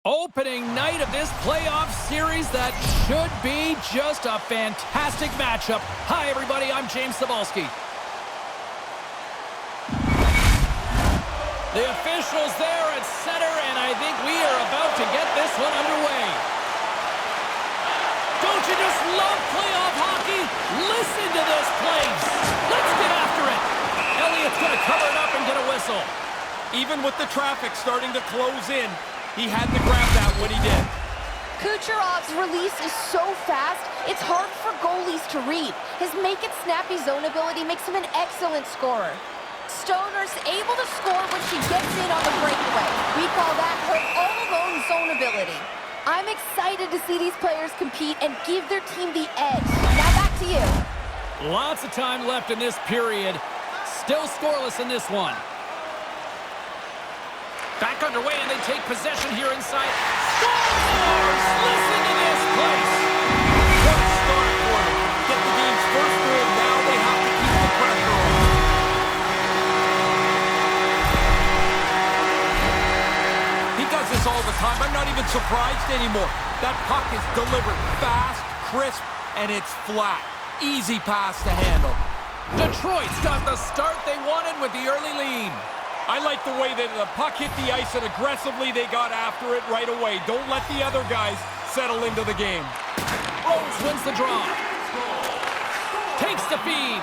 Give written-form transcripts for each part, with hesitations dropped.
Opening night of this playoff series that should be just a fantastic matchup. Hi, everybody. I'm James Vasilevskiy. The officials there at center, and I think we are about to get this one underway. Don't you just love playoff hockey? Listen to this place. Let's get after it. Elliott's going to cover it up and get a whistle. Even with the traffic starting to close in, he had to grab that when he did. Kucherov's release is so fast, it's hard for goalies to read. His make-it-snappy zone ability makes him an excellent scorer. Stoner's able to score when she gets in on the breakaway. We call that her all-alone zone ability. I'm excited to see these players compete and give their team the edge. Now back to you. Lots of time left in this period. Still scoreless in this one. Back underway, and they take possession here inside. Scores! Listen to this place! What a start for them. Get the game's first goal. Now they have to keep the pressure on. He does this all the time. I'm not even surprised anymore. That puck is delivered fast, crisp, and it's flat. Easy pass to handle. Detroit's got the start they wanted with the early lead. I like the way that the puck hit the ice and aggressively they got after it right away. Don't let the other guys settle into the game. Rose wins the draw. Takes the feed.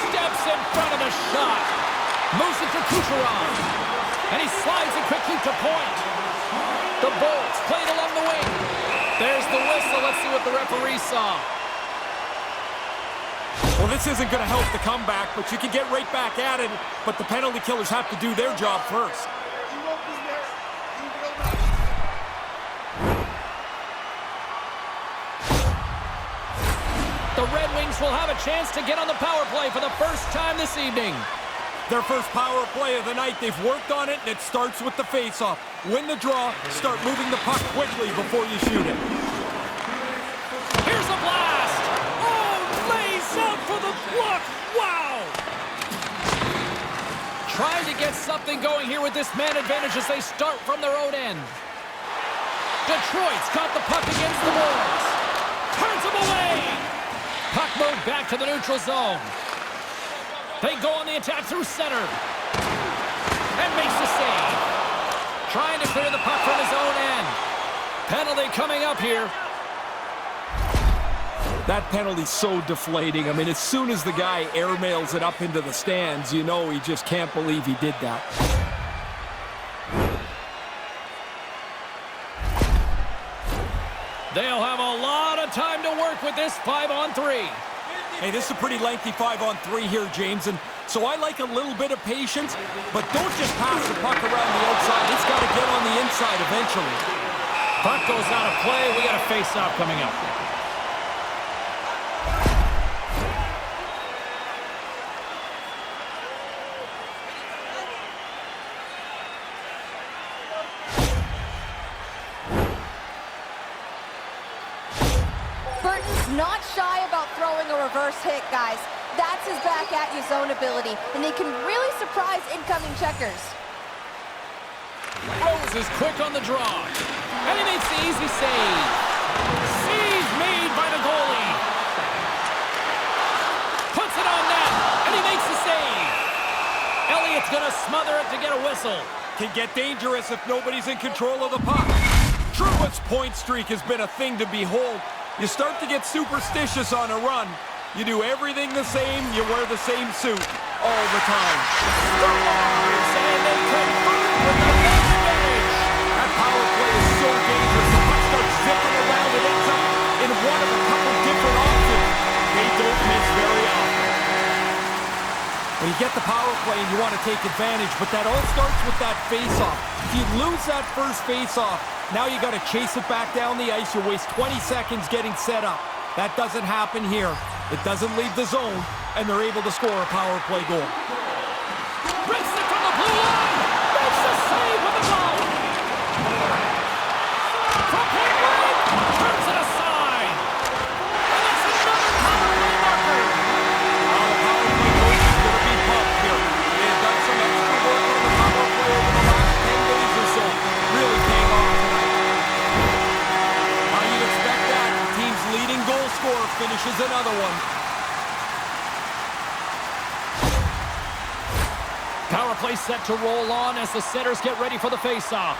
Steps in front of the shot. Moves it to Kucherov. And he slides it quickly to point. The Bolts played along the wing. There's the whistle. Let's see what the referee saw. Well, this isn't going to help the comeback, but you can get right back at it. But the penalty killers have to do their job first. The Red Wings will have a chance to get on the power play for the first time this evening. Their first power play of the night. They've worked on it, and it starts with the face-off. Win the draw, start moving the puck quickly before you shoot it. Here's a blast! Out for the block! Wow! Trying to get something going here with this man advantage as they start from their own end. Detroit's got the puck against the boards. Turns them away! Puck moved back to the neutral zone. They go on the attack through center. And makes the save. Trying to clear the puck from his own end. Penalty coming up here. That penalty's so deflating. I mean, as soon as the guy airmails it up into the stands, you know he just can't believe he did that. They'll have a lot of time to work with this 5-on-3. Hey, this is a pretty lengthy 5-on-3 here, James, and so I like a little bit of patience, but don't just pass the puck around the outside. It's got to get on the inside eventually. Puck goes out of play. We got a face-off coming up. Not shy about throwing a reverse hit, guys. That's his back-at-you zone ability, and they can really surprise incoming checkers. Rose is quick on the draw, and he makes the easy save. Save made by the goalie. Puts it on net, and he makes the save. Elliott's going to smother it to get a whistle. Can get dangerous if nobody's in control of the puck. Truett's point streak has been a thing to behold. You start to get superstitious on a run. You do everything the same, you wear the same suit all the time. And they confirm with the advantage. That power play is so dangerous. The puck starts zipping around. It ends up in one of a couple different options. They don't miss very often. When you get the power play and you want to take advantage, but that all starts with that face-off. If you lose that first face-off, now you got to chase it back down the ice. You waste 20 seconds getting set up. That doesn't happen here. It doesn't leave the zone, and they're able to score a power play goal. Rips it from the blue line. Makes the save with the goal. From point blank, turns it aside. And that's another power play marker. The power play goal is going to be pumped here. They've done some extra work on the power play over the last 10 days or so. Really paying off tonight. finishes another one. Power play set to roll on as the setters get ready for the faceoff.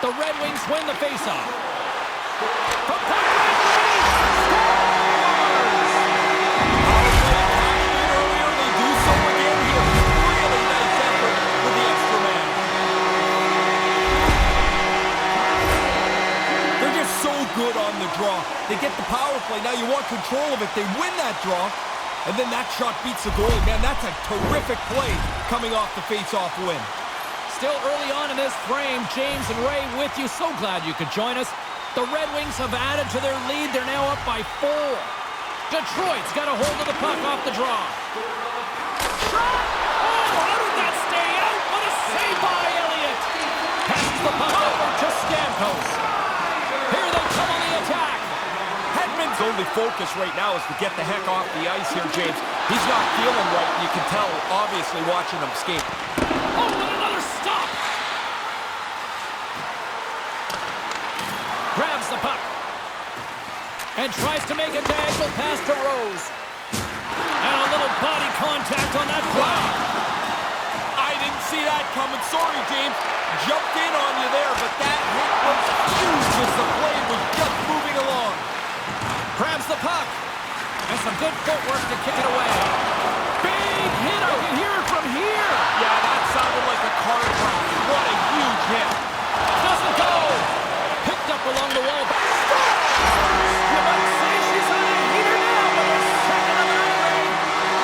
The Red Wings win the faceoff. From point blank range, scores! Power play cashed in earlier. They do so again here. Really nice effort with the extra man. They're just so good on the draw. They get the power play. Now you want control of it. They win that draw. And then that shot beats the goalie. Man, that's a terrific play coming off the face-off win. Still early on in this frame, James and Ray with you. So glad you could join us. The Red Wings have added to their lead. They're now up by 4. Detroit's got a hold of the puck off the draw. Shot! Oh, how did that stay out? What a save by Elliott. Passes the puck over to Stamkos. Here they come on the attack. Hedman's only focus right now is to get the heck off the ice here, James. He's not feeling right. You can tell, obviously, watching him skate. Oh, and another stop! Grabs the puck. And tries to make a diagonal pass to Rose. And a little body contact on that play. I didn't see that coming. Sorry, James. Jumped in on you there, but that hit was huge as the play was just moving along. Grabs the puck. And some good footwork to kick it away. Big hit. I can hear it from here. Yeah, that sounded like a car crash. What a huge hit. Doesn't go. Picked up along the wall. You might say she's on a heater now, but it's second of the night.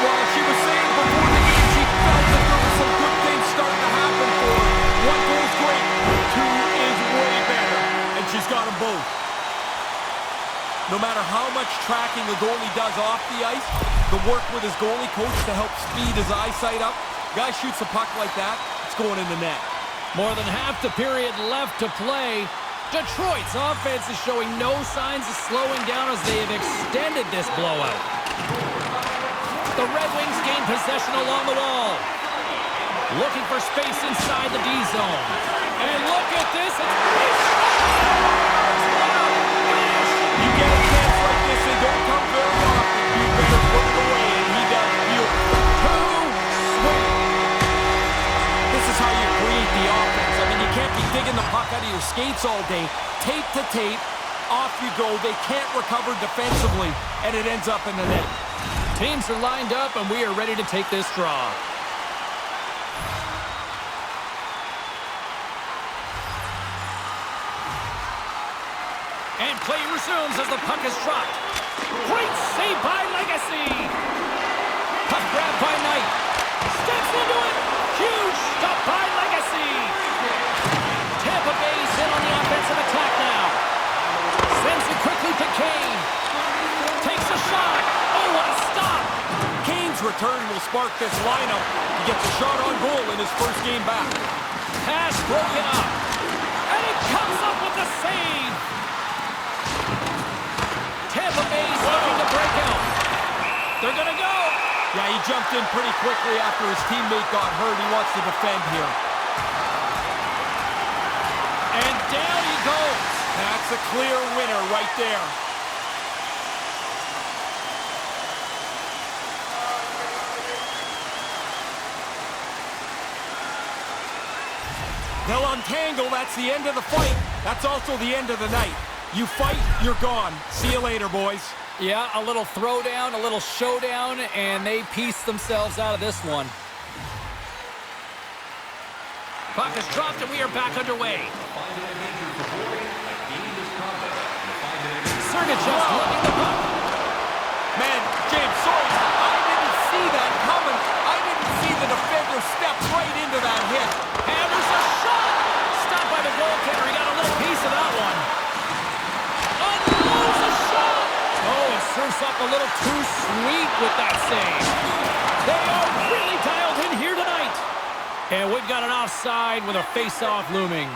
Well, she was saying before the game she felt that there were some good things starting to happen for her. 1 goal's great. 2 is way better. And she's got them both. No matter how much tracking a goalie does off the ice, the work with his goalie coach to help speed his eyesight up, guy shoots a puck like that, it's going in the net. More than half the period left to play. Detroit's offense is showing no signs of slowing down as they have extended this blowout. The Red Wings gain possession along the wall. Looking for space inside the D zone. And look at this. You get a chance like this, they don't come very often. You better put it away, and he does. Swing. This is how you create the offense. I mean, you can't be digging the puck out of your skates all day. Tape to tape, off you go. They can't recover defensively, and it ends up in the net. Teams are lined up, and we are ready to take this draw. And play resumes as the puck is dropped. Great save by Legacy. Puck grabbed by Knight. Steps into it. Huge stop by Legacy. Tampa Bay's in on the offensive attack now. Sends it quickly to Kane. Takes a shot. Oh, what a stop. Kane's return will spark this lineup. He gets a shot on goal in his first game back. Pass broken up. And it comes up with the save. Tampa Bay's looking to break out. They're going to go. Yeah, he jumped in pretty quickly after his teammate got hurt. He wants to defend here. And down he goes. That's a clear winner right there. They'll untangle. That's the end of the fight. That's also the end of the night. You fight, you're gone. See you later, boys. Yeah, a little throwdown, a little showdown, and they piece themselves out of this one. Puck is dropped, and we are back underway. Sergachev's looking the puck. Man, James, sorry, I didn't see that coming. I didn't see the defender step right into that hit. And there's a shot! Stopped by the goaltender. He got a little piece of that one. Unloads a shot! Oh, it serves up a little too sweet with that save. They are really dialed in here tonight. And we've got an offside with a face-off looming.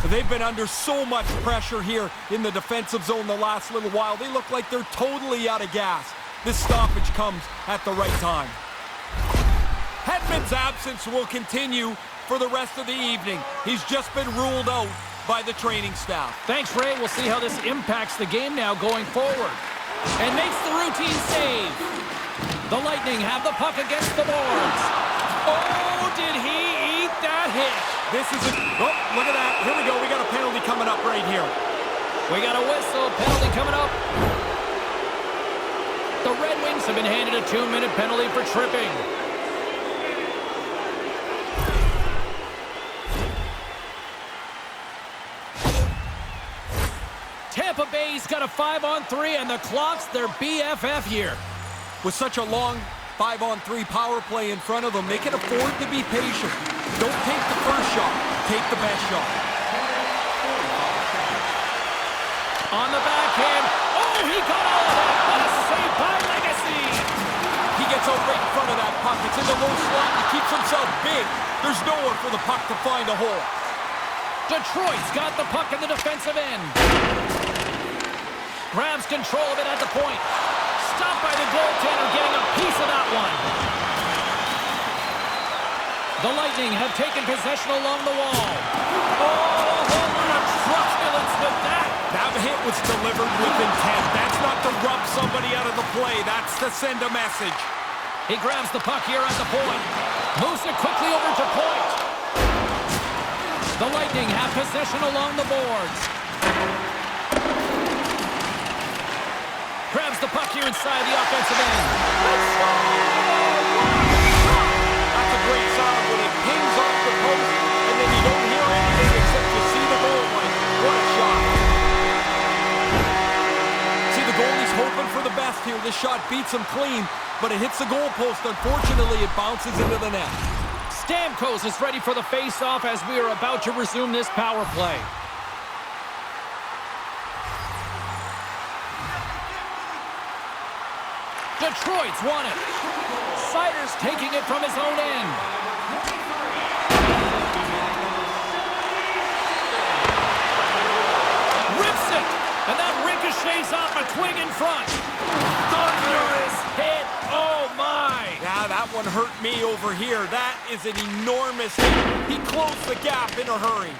They've been under so much pressure here in the defensive zone the last little while. They look like they're totally out of gas. This stoppage comes at the right time. Hedman's absence will continue for the rest of the evening. He's just been ruled out by the training staff. Thanks, Ray. We'll see how this impacts the game now going forward. And makes the routine save. The Lightning have the puck against the boards. Oh, did he eat that hit? This is a... Oh, look at that. Here we go. We got a penalty coming up right here. We got a whistle. Penalty coming up. The Red Wings have been handed a 2-minute penalty for tripping. Tampa Bay's got a 5-on-3, and the clock's their BFF here. With such a long 5-on-3 power play in front of them, they can afford to be patient. Don't take the first shot. Take the best shot. On the backhand. Oh, he got all of it. What a save by Legacy. He gets out right in front of that puck. It's in the low slot. He keeps himself big. There's nowhere for the puck to find a hole. Detroit's got the puck in the defensive end. Grabs control of it at the point. Stopped by the goaltender, getting a piece of that one. The Lightning have taken possession along the wall. Oh, what a truculence with that. That hit was delivered with intent. That's not to rub somebody out of the play. That's to send a message. He grabs the puck here at the point. Moves it quickly over to point. The Lightning have possession along the boards. Grabs the puck here inside the offensive end. That's a great sound when it pings off the post, and then you don't hear anything except you see the goal line. What a shot. See, the goalie's hoping for the best here. This shot beats him clean, but it hits the goalpost. Unfortunately, it bounces into the net. Stamkos is ready for the face-off as we are about to resume this power play. Detroit's won it. Sider's taking it from his own end. Rips it, and that ricochets off a twig in front. Thunderous hit. Oh, my. Yeah, that one hurt me over here. That is an enormous hit. He closed the gap in a hurry.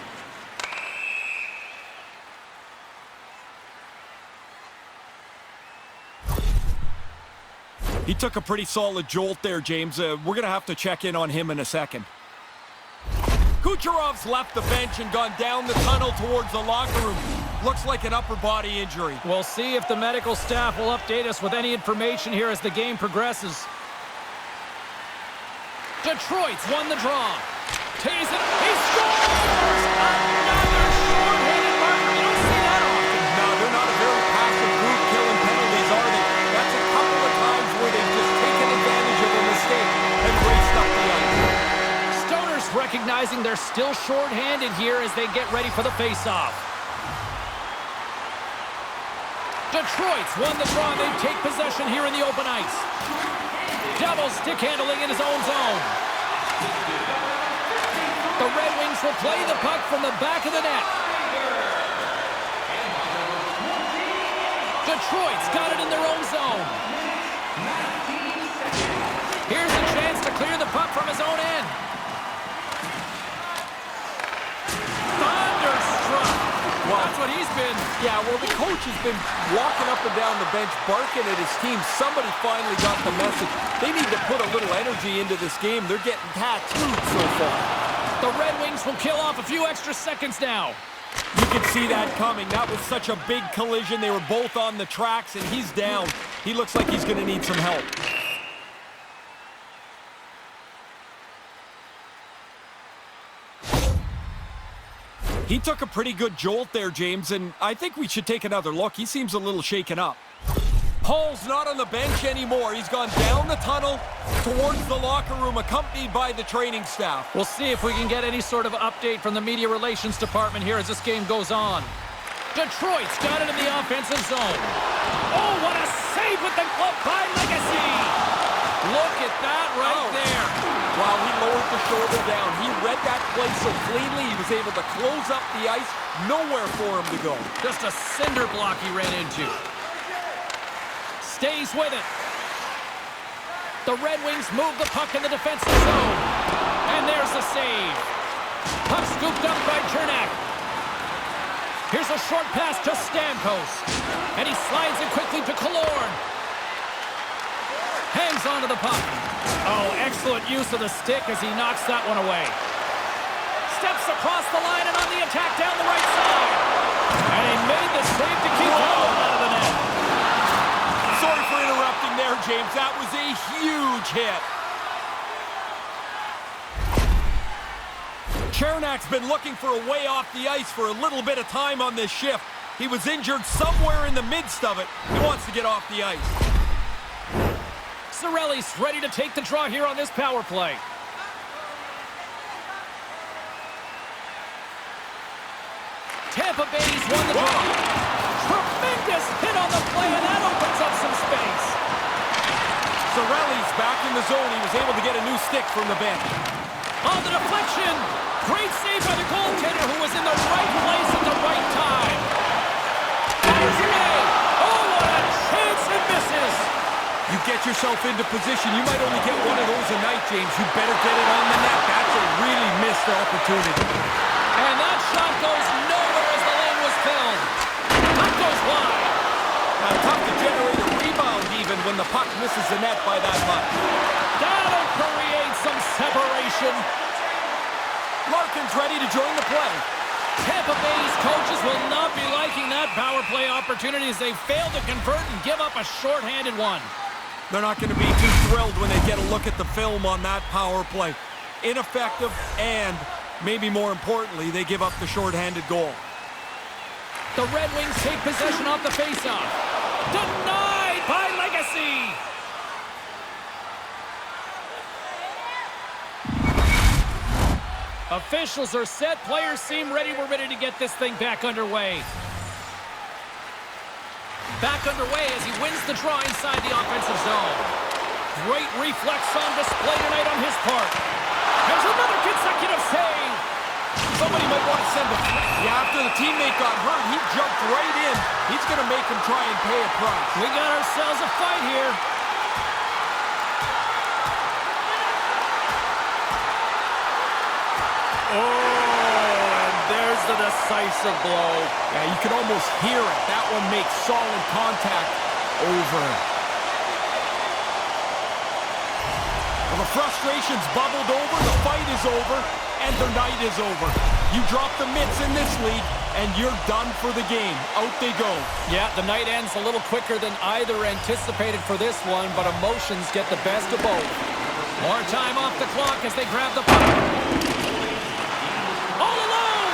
He took a pretty solid jolt there, James. We're going to have to check in on him in a second. Kucherov's left the bench and gone down the tunnel towards the locker room. Looks like an upper body injury. We'll see if the medical staff will update us with any information here as the game progresses. Detroit's won the draw. Tays it. He scores! Another short-handed marker. You don't see that often. No, they're not a very passive group killing penalties, are they? That's a couple of times where they've just taken advantage of a mistake and raced up the ice. Stoner's recognizing they're still short-handed here as they get ready for the face-off. Detroit's won the draw. They take possession here in the open ice. Double stick handling in his own zone. The Red Wings will play the puck from the back of the net. Detroit's got it in their own zone. Here's a chance to clear the puck from his own end. Thunderstruck. Well, that's what he's been. Yeah, well, the coach has been walking up and down the bench, barking at his team. Somebody finally got the message. They need to put a little energy into this game. They're getting tattooed so far. The Red Wings will kill off a few extra seconds now. You can see that coming. That was such a big collision. They were both on the tracks, and he's down. He looks like he's going to need some help. He took a pretty good jolt there, James, and I think we should take another look. He seems a little shaken up. Hall's not on the bench anymore. He's gone down the tunnel towards the locker room, accompanied by the training staff. We'll see if we can get any sort of update from the media relations department here as this game goes on. Detroit's got it in the offensive zone. Oh, what a save with the glove by Legacy! Look at that right there. Wow, he lowered the shoulder down. He read that play so cleanly, he was able to close up the ice. Nowhere for him to go. Just a cinder block he ran into. Stays with it. The Red Wings move the puck in the defensive zone. And there's the save. Puck scooped up by Chernak. Here's a short pass to Stamkos. And he slides it quickly to Killorn. Hangs onto the puck. Oh, excellent use of the stick as he knocks that one away. Steps across the line and on the attack down the right side. And he made the save to keep that one out of the net. Sorry for interrupting there, James. That was a huge hit. Chernak's been looking for a way off the ice for a little bit of time on this shift. He was injured somewhere in the midst of it. He wants to get off the ice. Cirelli's ready to take the draw here on this power play. Tampa Bay's won the draw. Tremendous hit on the play, and that opens up some space. Cirelli's back in the zone. He was able to get a new stick from the bench. On the deflection. Great save by the goaltender who was in the right place at the right time. Fires away. Oh, what a chance, it misses. You get yourself into position. You might only get one of those a night, James. You better get it on the net. That's a really missed opportunity. And that shot goes nowhere as the lane was filled. Puck goes wide. Now, tough to generate a rebound even when the puck misses the net by that much. That'll create some separation. Larkin's ready to join the play. Tampa Bay's coaches will not be liking that power play opportunity as they fail to convert and give up a shorthanded one. They're not going to be too thrilled when they get a look at the film on that power play. Ineffective, and maybe more importantly, they give up the shorthanded goal. The Red Wings take possession off the faceoff. Denied by Legacy. Officials are set. Players seem ready. We're ready to get this thing back underway. Back underway as he wins the draw inside the offensive zone. Great reflex on display tonight on his part. There's another consecutive save. Somebody might want to send a flag. Yeah, after the teammate got hurt, he jumped right in. He's going to make him try and pay a price. We got ourselves a fight here. Oh, and there's the decisive blow. Yeah, you can almost hear it. That one makes solid contact over. Well, the frustration's bubbled over, the fight is over, and the night is over. You drop the mitts in this league, and you're done for the game. Out they go. Yeah, the night ends a little quicker than either anticipated for this one, but emotions get the best of both. More time off the clock as they grab the puck. All alone!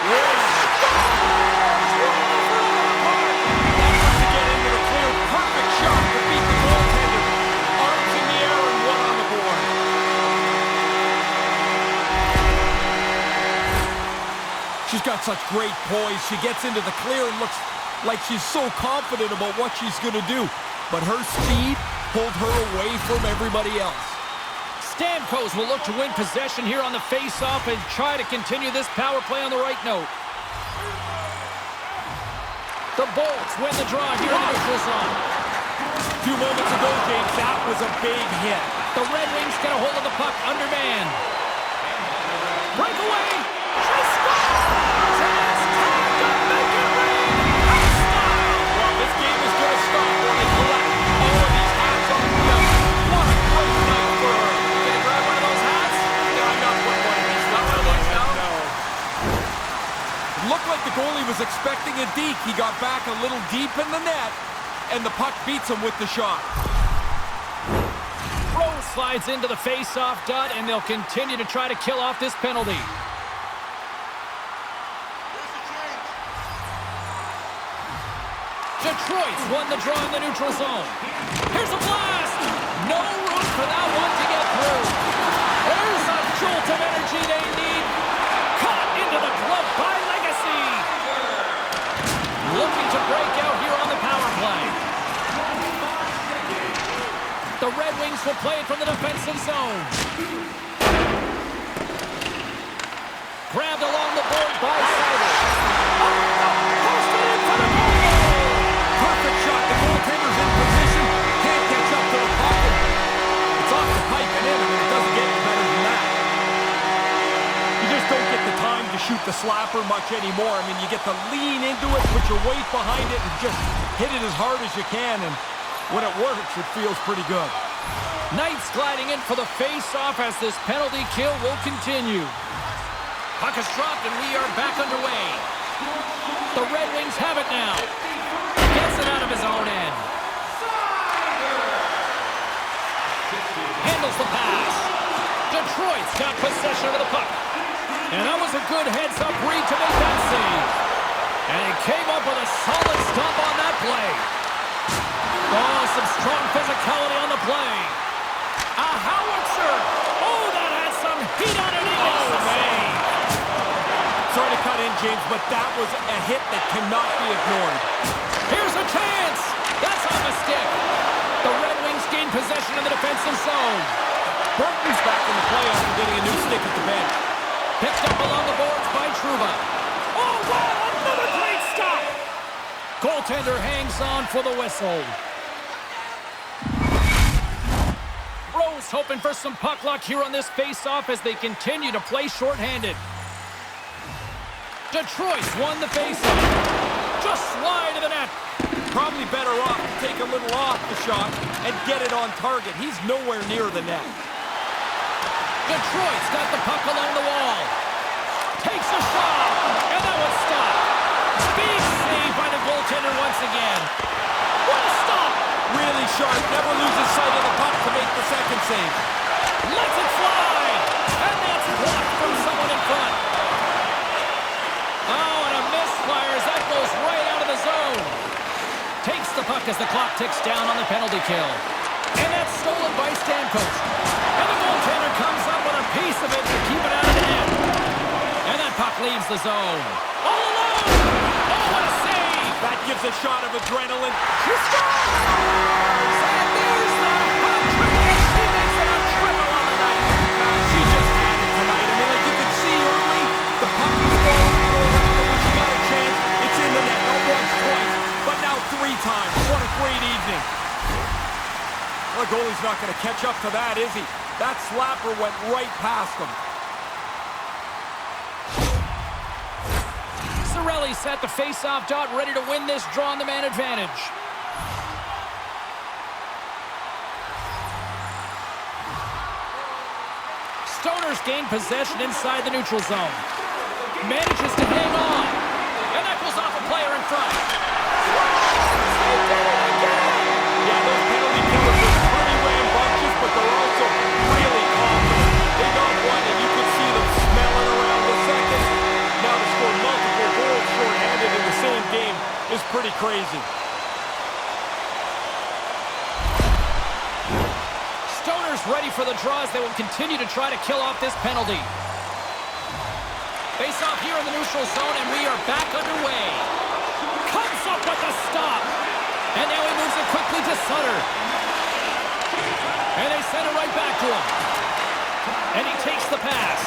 Yes! To get into the clear, perfect shot to beat the goaltender. Arms in the air and one on the board. She's got such great poise. She gets into the clear and looks like she's so confident about what she's going to do. But her speed pulled her away from everybody else. Stamkos will look to win possession here on the face-off and try to continue this power play on the right note. The Bolts win the draw here in the neutral zone. A few moments ago, James, that was a big hit. The Red Wings get a hold of the puck undermanned. Breakaway! She scores! And it's time to make it rain! Well, this game is going to stop when they collect all of these hats on the field. What a great night for her. You gonna grab one of those hats? Yeah, I'm not putting one of these. Not one of these, no. It looked like the goalie was expecting a deke. He got back a little deep in the net, and the puck beats him with the shot. Rose slides into the face-off dot, and they'll continue to try to kill off this penalty. Detroit's won the draw in the neutral zone. Here's a blast! No room for that one to get through. There's a jolt of energy they need. Caught into the glove by Legacy. Looking to break out here on the power play. The Red Wings will play it from the defensive zone. Grabbed along the board by Sider. Posted in for the goal! Perfect shot. The goaltender's in position. Can't catch up to the puck. It's off the pipe and in, and it doesn't get any better than that. You just don't get the time to shoot the slapper much anymore. I mean, you get to lean into it, put your weight behind it, and just hit it as hard as you can. And when it works, it feels pretty good. Knights gliding in for the face-off as this penalty kill will continue. Puck is dropped, and we are back underway. The Red Wings have it now. Gets it out of his own end. Handles the pass. Detroit's got possession of the puck. And that was a good heads-up read to make that save. And he came up with a solid stop on that play. Oh, some strong physicality on the play. A howitzer. Oh, that had some heat on it. He makes the save. Sorry to cut in, James, but that was a hit that cannot be ignored. Here's a chance. That's on the stick. The Red Wings gain possession of the defensive zone. Burton's back in the play after getting a new stick at the bench. Picked up along the boards by Trouba. Oh, wow, another great stop. Goaltender hangs on for the whistle. Rose hoping for some puck luck here on this face-off as they continue to play shorthanded. Detroit's won the face-off. Just slide to the net. Probably better off to take a little off the shot and get it on target. He's nowhere near the net. Detroit's got the puck along the wall. Takes a shot, and that was stopped. Big save by the goaltender once again. What a stop! Really sharp, never loses sight of the puck to make the second save. Lets it fly, and that's blocked from someone in front. Oh, and a misfire as that goes right out of the zone. Takes the puck as the clock ticks down on the penalty kill. And that's stolen by Stamkos. And the goaltender comes up with a piece of it to keep it out of the net. And that puck leaves the zone. All alone! Oh, what a save! That gives a shot of adrenaline. She scores! And there's the puck trick, and she makes it a triple on the night. She just had it tonight. I mean, like you could see early, the puck was going all around, and when she got a chance, it's in the net. Not once, twice, but now 3 times. What a great evening. The goalie's not going to catch up to that, is he? That slapper went right past him. Cirelli's at the face-off dot, ready to win this draw on the man advantage. Stoner's gained possession inside the neutral zone. Manages to hang on. And that goes off a player in front. Yeah, those penalty killers are pretty rambunctious, but they're also really confident. They got one, and you could see them smelling around the second. Now to score multiple goals shorthanded in the same game is pretty crazy. Stoner's ready for the draws. They will continue to try to kill off this penalty. Face off here in the neutral zone, and we are back underway. Comes up with the stop. And now he moves it quickly to Sutter. And they send it right back to him. And he takes the pass.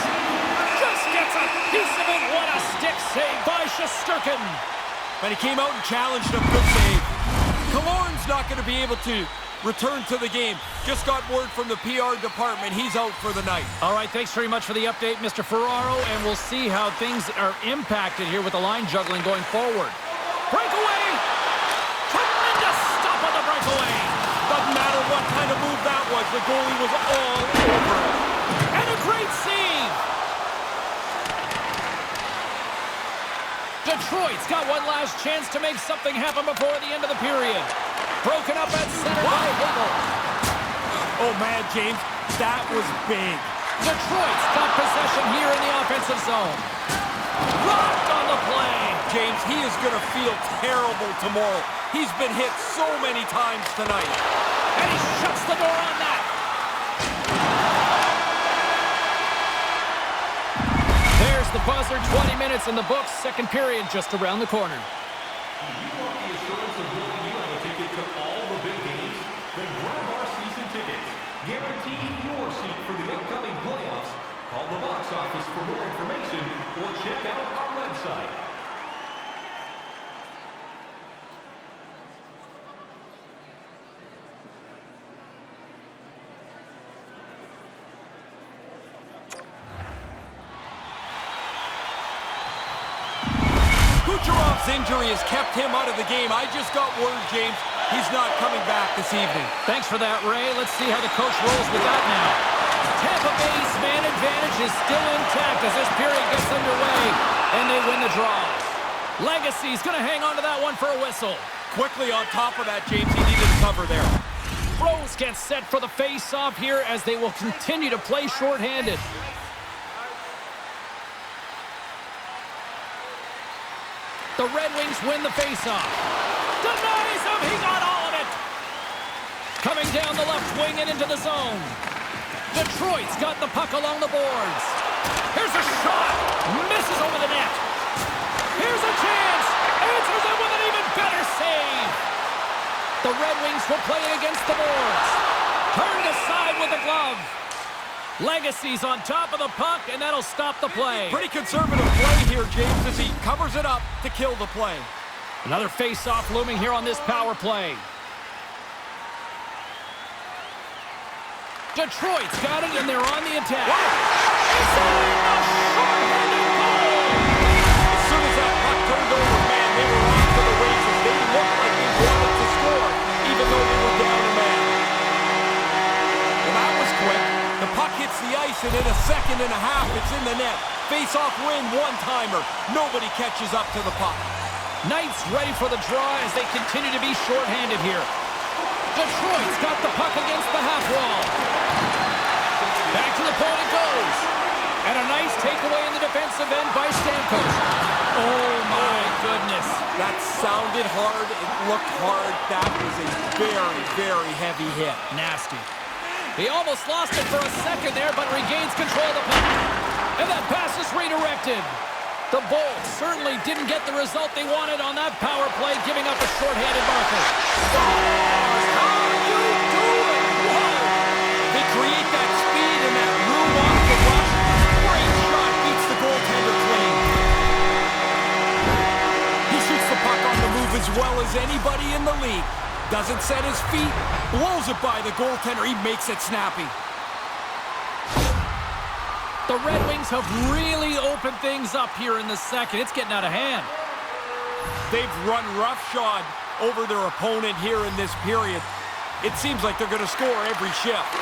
Just gets a piece of it. What a stick save by Shesterkin. And he came out and challenged him. Good save. Killorn's not going to be able to return to the game. Just got word from the PR department. He's out for the night. All right, thanks very much for the update, Mr. Ferraro. And we'll see how things are impacted here with the line juggling going forward. Breakaway! Tremendous stop on the breakaway! Doesn't matter what kind of move that was. The goalie was all over it. And a great save! Detroit's got one last chance to make something happen before the end of the period. Broken up at center by Hagel. Oh, man, James, that was big. Detroit's got possession here in the offensive zone. Rocked on the play. James, he is going to feel terrible tomorrow. He's been hit so many times tonight. And he shuts the door on that. There's the buzzer. 20 minutes in the books. Second period just around the corner. Call the box office for more information or check out our website. Tatum's injury has kept him out of the game. I just got word, James, he's not coming back this evening. Thanks for that, Ray. Let's see how the coach rolls with that now. Tampa Bay's man advantage is still intact as this period gets underway, and they win the draw. Legacy's going to hang on to that one for a whistle. Quickly on top of that, James, he needed to cover there. Rose gets set for the face-off here as they will continue to play shorthanded. The Red Wings win the face-off. Denies him! He got all of it! Coming down the left wing and into the zone. Detroit's got the puck along the boards. Here's a shot! Misses over the net. Here's a chance! Answers it with an even better save! The Red Wings will play it against the boards. Turned aside with the glove. Legacy's on top of the puck, and that'll stop the play. Pretty conservative play here, James, as he covers it up to kill the play. Another face-off looming here on this power play. Detroit's got it, and they're on the attack. It's a short-handed goal! As soon as that puck turned over, man, they were off to the races. They looked like they wanted to score, even though they were down a man. Well, that was quick. The puck hits the ice, and in a second and a half, it's in the net. Face-off win, one-timer. Nobody catches up to the puck. Knights ready for the draw as they continue to be shorthanded here. Detroit's got the puck against the half wall. Back to the point it goes. And a nice takeaway in the defensive end by Stamkos. Oh, my goodness. That sounded hard. It looked hard. That was a very, very heavy hit. Nasty. He almost lost it for a second there, but regains control of the puck. And that pass is redirected. The Bolts certainly didn't get the result they wanted on that power play, giving up a shorthanded marker. Stars! How you doing? Whoa! They create that speed and that room off the rush. Great shot, beats the goaltender clean. He shoots the puck on the move as well as anybody in the league. Doesn't set his feet, blows it by the goaltender. He makes it snappy. The Red Wings have really opened things up here in the second. It's getting out of hand. They've run roughshod over their opponent here in this period. It seems like they're going to score every shift.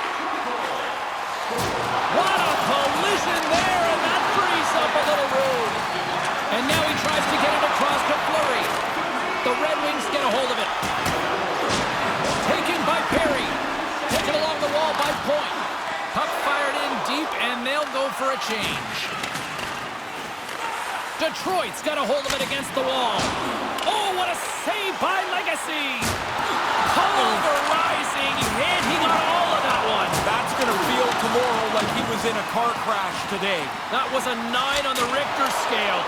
What a collision there, and that frees up a little room. And now he tries to get it across to Fleury. The Red Wings get a hold of it. Taken by Perry. Taken along the wall by Point. Puck fired in deep, and they'll go for a change. Detroit's got a hold of it against the wall. Oh, what a save by Legacy! Pulverizing hit. He got all of that one. That's going to feel tomorrow like he was in a car crash today. That was a 9 on the Richter scale.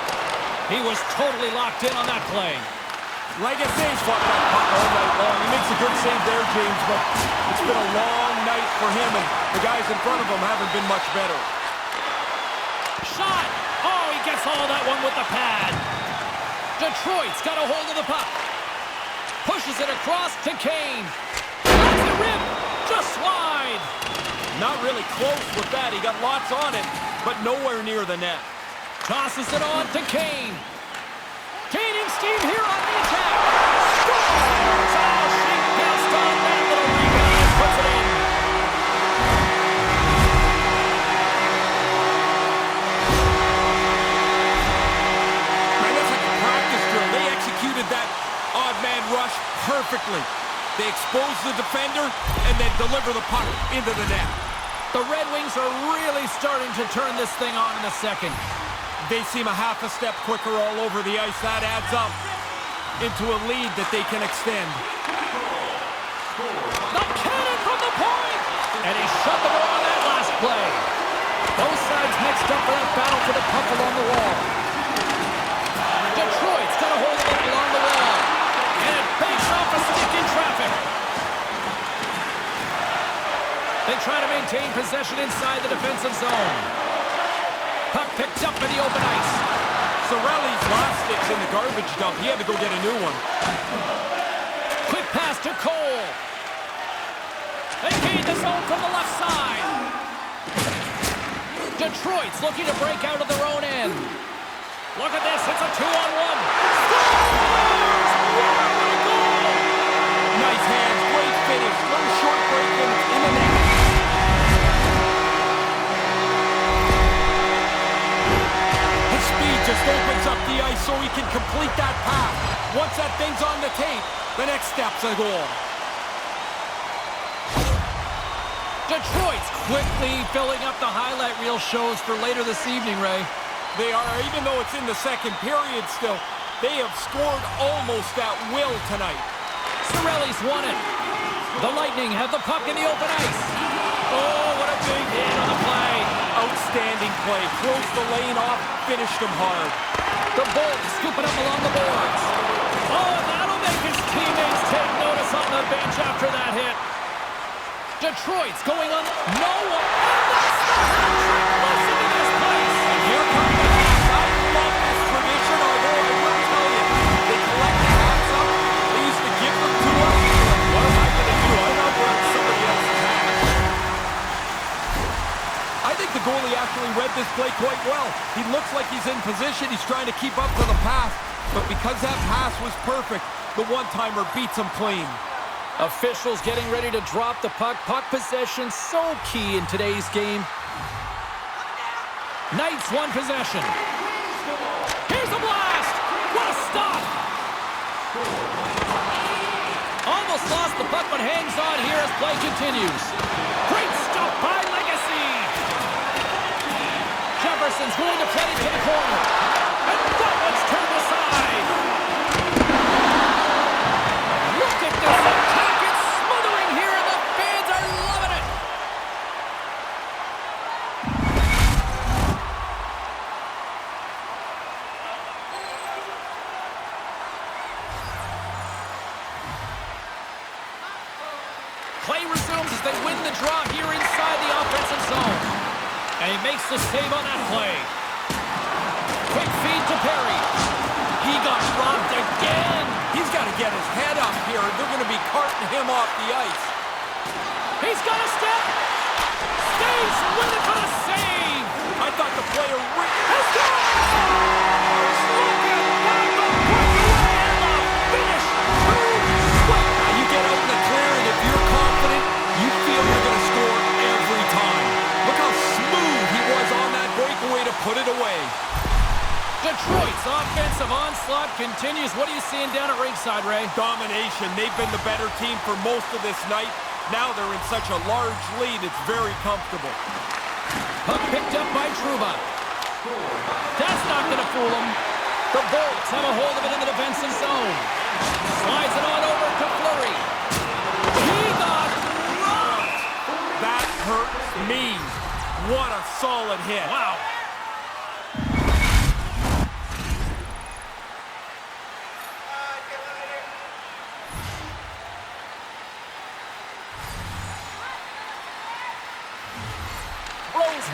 He was totally locked in on that play. Legacy's fought that puck all night long. He makes a good save there, James, but it's been a long night for him, and the guys in front of him haven't been much better. Shot! Oh, he gets all that one with the pad. Detroit's got a hold of the puck. Pushes it across to Kane. Lets it rip! Just wide! Not really close with that. He got lots on it, but nowhere near the net. Tosses it on to Kane. Gaining steam here on the attack. Scores! Oh, she passed on that little rebound and puts it in. Man, that's like a practice drill. They executed that odd man rush perfectly. They expose the defender and then deliver the puck into the net. The Red Wings are really starting to turn this thing on in the second. They seem a half a step quicker all over the ice. That adds up into a lead that they can extend. The cannon from the point! And he shut the door on that last play. Both sides mixed up for that battle for the puck along the wall. Detroit's got a hold of it along the wall. And it banks off a stick in traffic. They try to maintain possession inside the defensive zone. Puck picked up in the open ice. Cirelli's last stick's in the garbage dump. He had to go get a new one. Quick pass to Cole. They gain the zone from the left side. Detroit's looking to break out of their own end. Look at this. It's a 2-on-1. What a goal! Nice hands, great finish. Little short break and it's in the net. His speed just opens up the ice so he can complete that pass. Once that thing's on the tape, the next step's a goal. Detroit's quickly filling up the highlight reel shows for later this evening, Ray. They are, even though it's in the second period still, they have scored almost at will tonight. Cirelli's won it. The Lightning have the puck in the open ice. Oh, what a big hit on the play. Outstanding play. Closed the lane off, finished him hard. The Bolts scoop it up along the boards. Oh, that'll make his teammates take notice on the bench after that hit. Detroit's going on. No one. And that's the hat-trick. Listen to this place. And here comes the hats. I love this tradition, although I will tell you, they collect the hats up. They used to give them to us. What am I going to do? I'm not wearing somebody else's hat. I think the goalie actually read this play quite well. He looks like he's in position. He's trying to keep up to the pass. But because that pass was perfect, the one-timer beats him clean. Officials getting ready to drop the puck. Puck possession so key in today's game. Knights one possession. Here's a blast! What a stop! Almost lost the puck, but hangs on here as play continues. Great stop by Legacy! Jefferson's going to play it to the corner. And that one's turned aside. Look at this attack. It's smothering here, and the fans are loving it. Play resumes as they win the draw here inside the offensive zone. And he makes the save on that play. Quick feed to Perry. He got robbed again. He's got to get his head up here. They're going to be carting him off the ice. He's got a step. Stays with it for the save. I thought the player Has got it. Look at that. The breakaway and the finish. Too quick. Now you get out in the clear, and if you're confident, you feel you're going to score every time. Look how smooth he was on that breakaway to put it away. Detroit's offensive onslaught continues. What are you seeing down at ringside, Ray? Domination. They've been the better team for most of this night. Now they're in such a large lead, it's very comfortable. Puck picked up by Trouba. That's not going to fool him. The Bolts have a hold of it in the defensive zone. Slides it on over to Fleury. He got rocked. That hurts me. What a solid hit. Wow.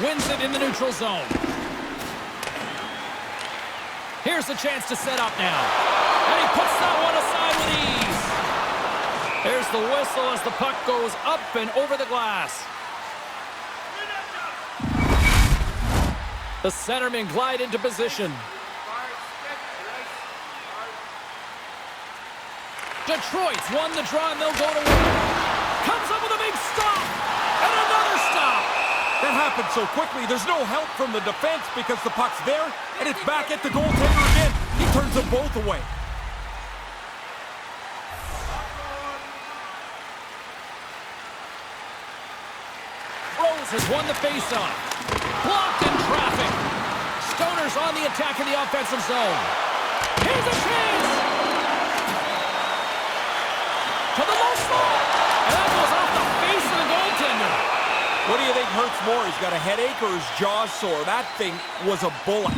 Wins it in the neutral zone. Here's the chance to set up now. And he puts that one aside with ease. There's the whistle as the puck goes up and over the glass. The centermen glide into position. Detroit's won the draw and they'll go to work. Comes up with a big stop. And another stop. That happened so quickly, there's no help from the defense because the puck's there, and it's back at the goaltender again. He turns them both away. Rose has won the faceoff. Blocked in traffic. Stoner's on the attack in the offensive zone. Here's a chance! To the low slot. And that goes off the face of the goaltender. What do you think hurts more? He's got a headache or his jaw sore? That thing was a bullet.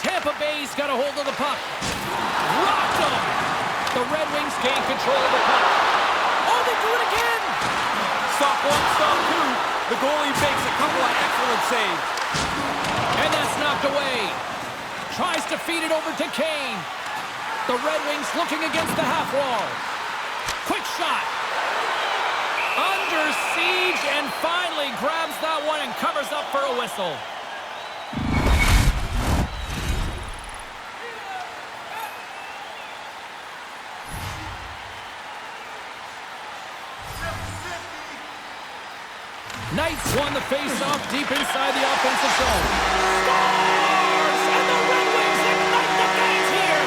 Tampa Bay's got a hold of the puck. Rocked him. The Red Wings gain control of the puck. Oh, they do it again. Stop one, stop two. The goalie makes a couple of excellent saves. And that's knocked away. Tries to feed it over to Kane. The Red Wings looking against the half wall. Quick shot. Under Under siege and finally grabs that one and covers up for a whistle. Knights won the face-off deep inside the offensive zone. Scores! And the Red Wings ignite the fans here!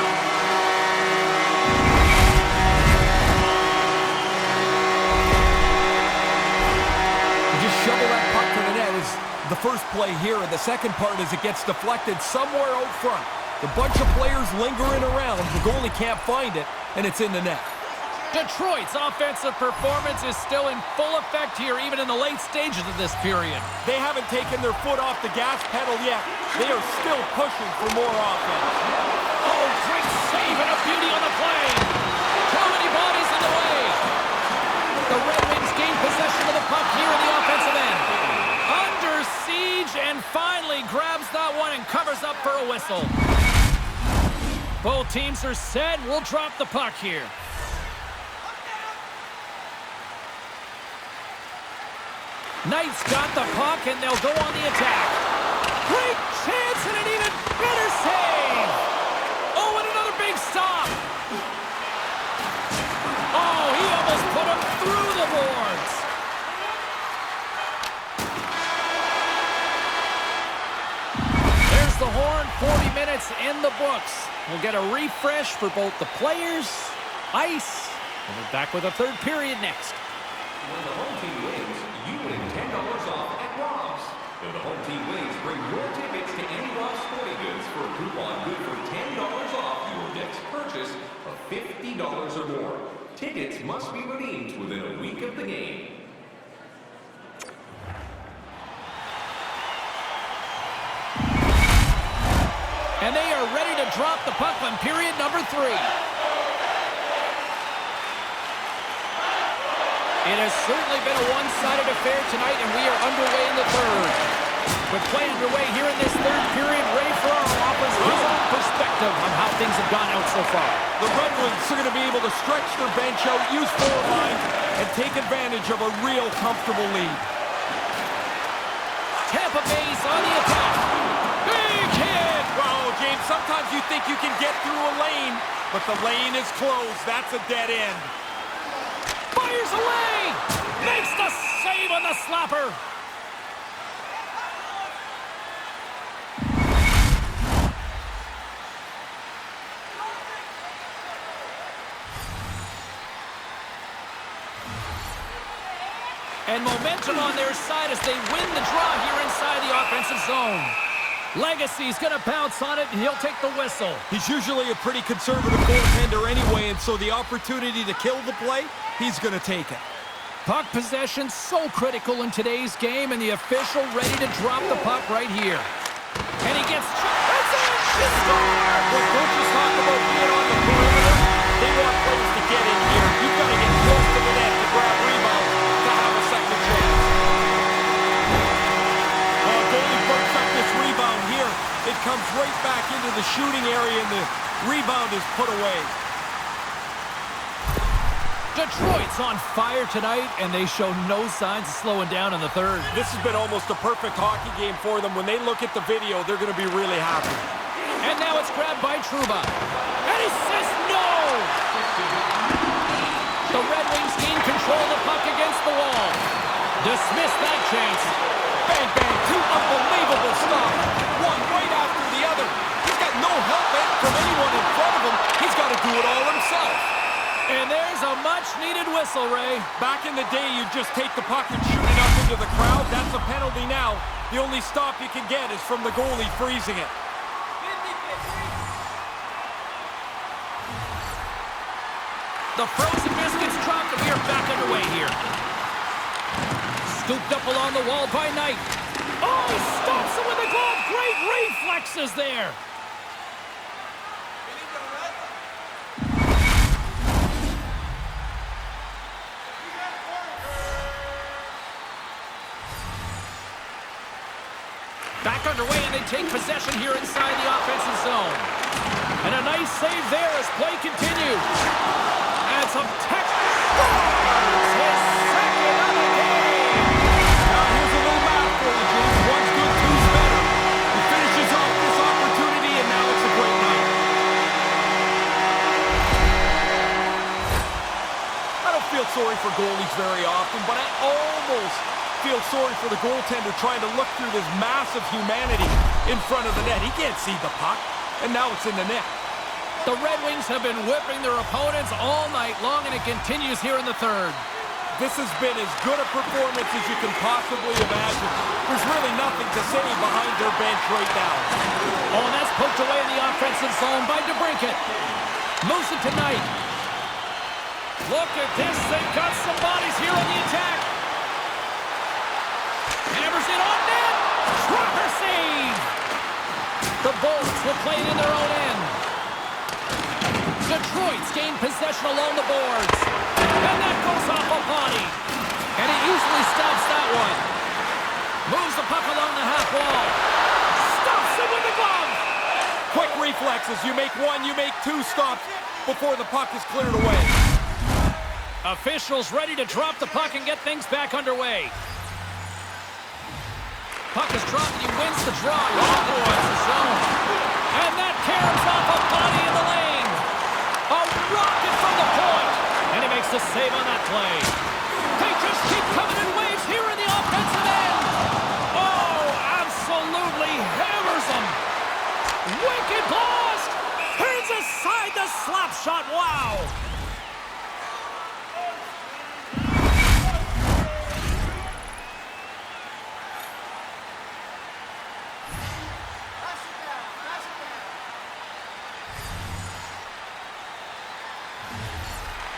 Just shovel that puck to the net is the first play here, and the second part is it gets deflected somewhere out front. The bunch of players lingering around, the goalie can't find it, and it's in the net. Detroit's offensive performance is still in full effect here, even in the late stages of this period. They haven't taken their foot off the gas pedal yet. They are still pushing for more offense. Oh, great save and a beauty on the play. Too many bodies in the way. The Red Wings gain possession of the puck here in the offensive end. Under siege and finally grabs that one and covers up for a whistle. Both teams are set. We'll drop the puck here. Knights got the puck, and they'll go on the attack. Great chance and an even better save. Oh, and another big stop. Oh, he almost put him through the boards. There's the horn, 40 minutes in the books. We'll get a refresh for both the players, ice, and we're back with a third period next. When the home team wins, you win $10 off at Rob's. When the home team wins, bring your tickets to any Rob's Sporting Goods for a coupon good for $10 off your next purchase of $50 or more. Tickets must be redeemed within a week of the game. And they are ready to drop the puck on period number 3. It has certainly been a one-sided affair tonight, and we are underway in the third. With play underway here in this third period, Ray Ferraro offers his own perspective on how things have gone out so far. The Red Wings are going to be able to stretch their bench out, use forward lines, and take advantage of a real comfortable lead. Tampa Bay's on the attack. Big hit! Well, James, sometimes you think you can get through a lane, but the lane is closed. That's a dead end. Fires away! Makes the save on the slapper! And momentum on their side as they win the draw here inside the offensive zone. Legacy's going to bounce on it, and he'll take the whistle. He's usually a pretty conservative goaltender anyway, and so the opportunity to kill the play, he's going to take it. Puck possession so critical in today's game, and the official ready to drop the puck right here. And he gets... That's it! He scored! When coaches talk about being on the perimeter, they want players to get in here. You've got to get close to the net to grab rebounds to have a second chance. Well, goalie breaks up this rebound here. It comes right back into the shooting area, and the rebound is put away. Detroit's on fire tonight, and they show no signs of slowing down in the third. This has been almost a perfect hockey game for them. When they look at the video, they're going to be really happy. And now it's grabbed by Trouba. And he says no! The Red Wings gain control of the puck against the wall. Dismiss that chance. Bang, bang, two unbelievable stops. One right after the other. He's got no help from anyone in front of him. He's got to do it all himself. And there's a much-needed whistle, Ray. Back in the day, you'd just take the puck and shoot it up into the crowd. That's a penalty now. The only stop you can get is from the goalie freezing it. The frozen biscuits dropped, and we are back underway here. Scooped up along the wall by Knight. Oh, he stops it with a glove. Great reflexes there. Back underway, and they take possession here inside the offensive zone. And a nice save there as play continues. And some Texas scores his second of the game. sorry for goalies very often, but I almost feel sorry for the goaltender trying to look through this massive humanity in front of the net. He can't see the puck, and now it's in the net. The Red Wings have been whipping their opponents all night long, and it continues here in the third. This has been as good a performance as you can possibly imagine. There's really nothing to say behind their bench right now. Oh, and that's poked away in the offensive zone by DeBrincat. Moves it tonight. Look at this. They've got some bodies here on the attack. Hammers it on net. Proper save. The Bolts will play it in their own end. Detroit's gained possession along the boards. And that goes off a body. And he usually stops that one. Moves the puck along the half wall. Stops it with the glove. Quick reflexes. You make one, you make two stops before the puck is cleared away. Officials ready to drop the puck and get things back underway. Puck is dropped and he wins the draw. The zone. And that caroms off a body in the lane. A rocket from the point. And he makes the save on that play. They just keep coming in waves here in the offensive end. Oh, absolutely hammers him. Wicked blast. Turns aside the slap shot. Wow.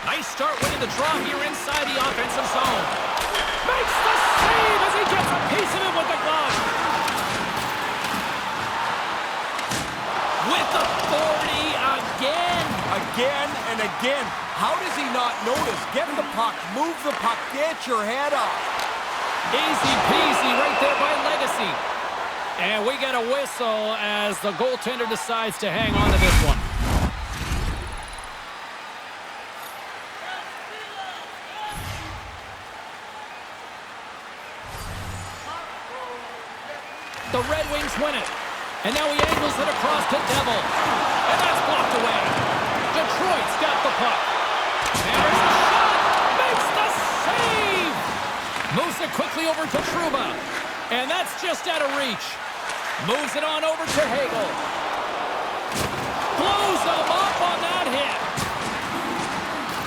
Nice start winning the draw here inside the offensive zone. Makes the save as he gets a piece of it with the glove. With authority again. Again and again. How does he not notice? Get the puck, move the puck, get your head up. Easy peasy right there by Legacy. And we get a whistle as the goaltender decides to hang on to this one. The Red Wings win it. And now he angles it across to Devil. And that's blocked away. Detroit's got the puck. Hammers the shot. Makes the save. Moves it quickly over to Trouba. And that's just out of reach. Moves it on over to Hagel. Blows him up on that hit.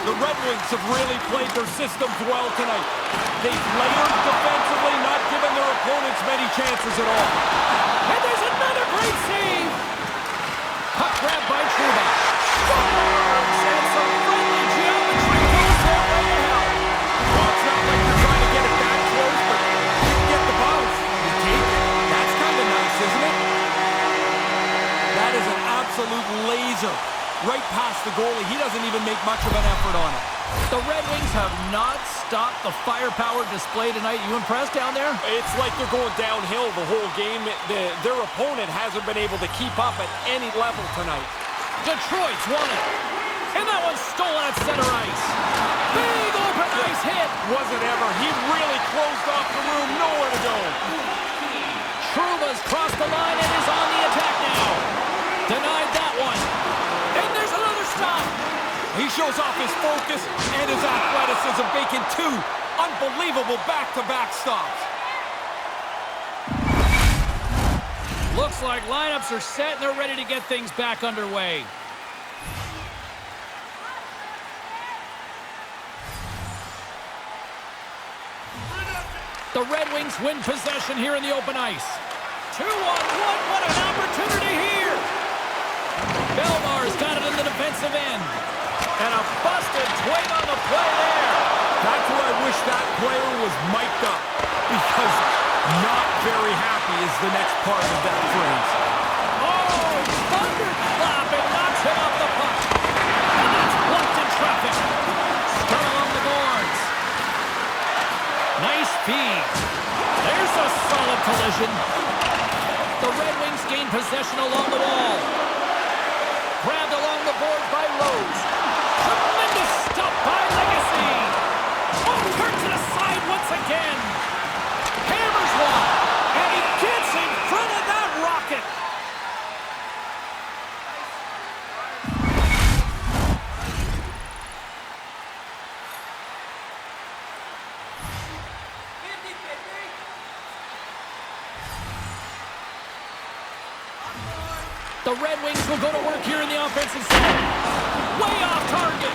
The Red Wings have really played their systems well tonight. They've layered defensively, not giving their opponents many chances at all. And there's another great save. Puck grabbed by Trouba. And some friendly geometry goes their way to hell. Well, it's not like you're trying to get it that close, but you can get the bounce. You take it. That's kind of nice, isn't it? That is an absolute laser. Right past the goalie. He doesn't even make much of an effort on it. The Red Wings have not stopped the firepower display tonight. You impressed down there? It's like they're going downhill the whole game. Their opponent hasn't been able to keep up at any level tonight. Detroit's won it. And that one's stolen at center ice. Big open ice hit. Was it ever? He really closed off the room. Nowhere to go. Trouba's crossed the line and is on the attack now. Denied that one. And there's another stop. He shows off his focus and his athleticism, making two unbelievable back-to-back stops. Looks like lineups are set and they're ready to get things back underway. The Red Wings win possession here in the open ice. 2-on-1, what an opportunity here! Belmar's got it in the defensive end. And a busted twig on the play there. That's where I wish that player was mic'd up, because not very happy is the next part of that phrase. Oh, thunderclap, and knocks him off the puck. And that's blocked in traffic. Still along the boards. Nice feed. There's a solid collision. The Red Wings gain possession along the wall. Grabbed along the board by Rose. Tremendous stop by Legacy. Oh, turns it aside once again. Hammers one. And he gets in front of that rocket. The Red Wings will go to work here in the offensive zone. Way off target.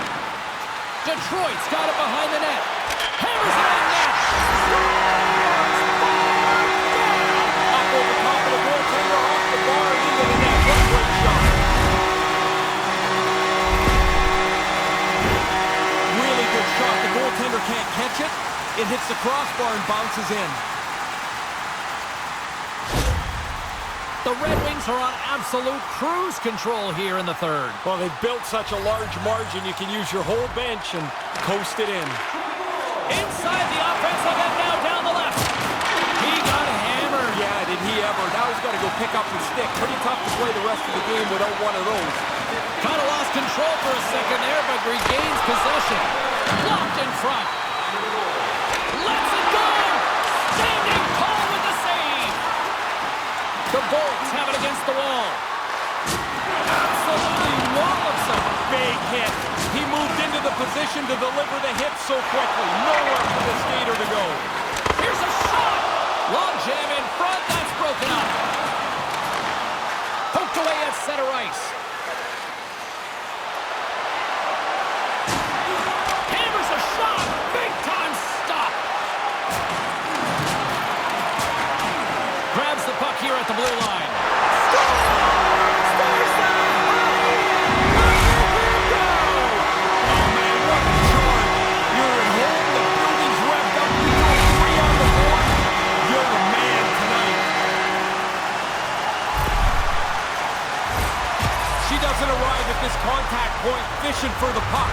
Detroit's got it behind the net. Hammers it on net. Up over top of the goaltender, off the bar, and into the net. What a great shot. Really good shot. The goaltender can't catch it. It hits the crossbar and bounces in. The Red Wings are on absolute cruise control here in the third. Well, they've built such a large margin, you can use your whole bench and coast it in. Inside the offensive end now down the left. He got hammered. Yeah, did he ever. Now he's got to go pick up his stick. Pretty tough to play the rest of the game without one of those. Kind of lost control for a second there, but regains possession. Blocked in front. Lets it go. Standing tall with the save. The Bolts have it against the wall. Absolutely wallops him. Big hit. He moved into the position to deliver the hit so quickly. Nowhere for the skater to go. Here's a shot. Long jam in front. That's broken up. Poked away at center ice. Hammers a shot. Big time stop. Grabs the puck here at the blue line. Doesn't arrive at this contact point fishing for the puck.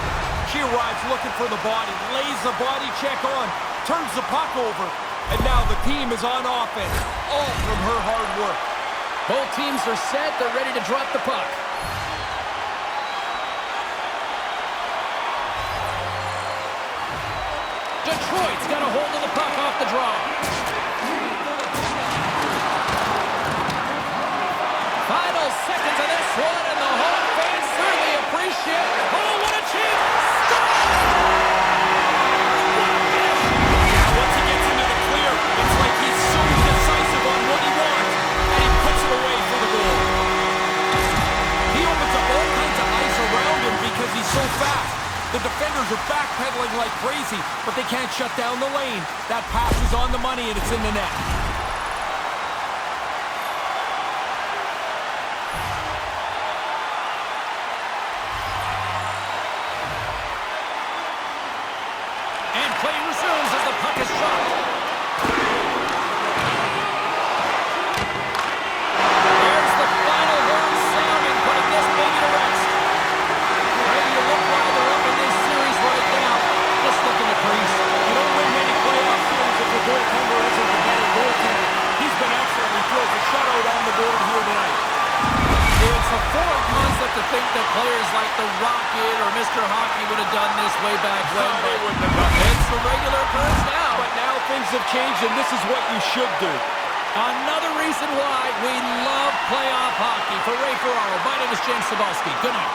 She arrives looking for the body, lays the body check on, turns the puck over, and now the team is on offense, all from her hard work. Both teams are set. They're ready to drop the puck. Detroit's got a hold of the puck off the draw. Final seconds of this one, and the home fans certainly appreciate. Oh, what a chance! Yeah, once he gets into the clear, it's like he's so decisive on what he wants, and he puts it away for the goal. He opens up all kinds of ice around him because he's so fast. The defenders are backpedaling like crazy, but they can't shut down the lane. That pass is on the money, and it's in the net. Play resumes as the puck is dropped. There's the final horn sounding, putting this baby to rest. Ready to look while they're up in this series right now. Just look in the crease. You don't win many playoff series if the goaltender isn't the better goaltender. He's been excellent. He throws a shutout on the board here tonight. It's a foreign concept to think that players like the Rocket or Mr. Hockey would have done this way back when. They wouldn't have done it. It's a regular occurrence now. But now things have changed, and this is what you should do. Another reason why we love playoff hockey. For Ray Ferraro, my name is James Cybulski. Good night.